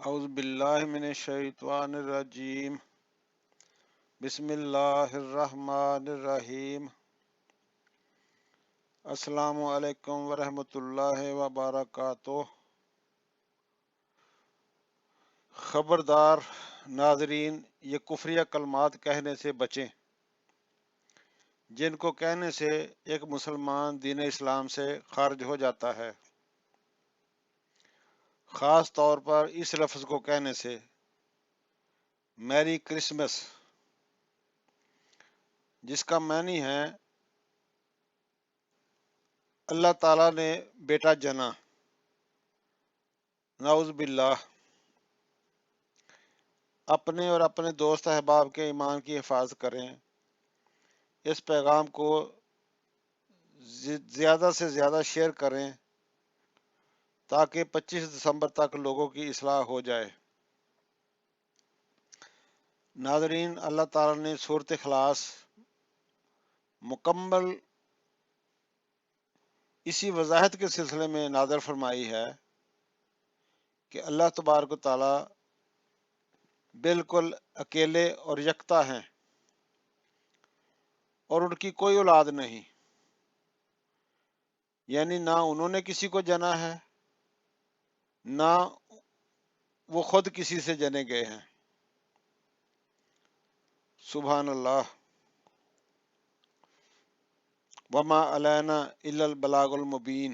اعوذ باللہ من الشیطان الرجیم بسم اللہ الرحمن الرحیم السلام علیکم ورحمۃ اللہ وبرکاتہ۔ خبردار ناظرین، یہ کفریہ کلمات کہنے سے بچیں جن کو کہنے سے ایک مسلمان دین اسلام سے خارج ہو جاتا ہے، خاص طور پر اس لفظ کو کہنے سے، میری کرسمس، جس کا معنی ہے اللہ تعالیٰ نے بیٹا جنا۔ نعوذ باللہ۔ اپنے اور اپنے دوست احباب کے ایمان کی حفاظت کریں، اس پیغام کو زیادہ سے زیادہ شیئر کریں تاکہ 25 دسمبر تک لوگوں کی اصلاح ہو جائے۔ ناظرین، اللہ تعالیٰ نے سورۃ اخلاص مکمل اسی وضاحت کے سلسلے میں نازل فرمائی ہے کہ اللہ تبارک و تعالیٰ بالکل اکیلے اور یکتا ہیں اور ان کی کوئی اولاد نہیں، یعنی نہ انہوں نے کسی کو جنا ہے نہ وہ خود کسی سے جنے گئے ہیں۔ سبحان اللہ۔ وما علینا الا البلاغ المبین۔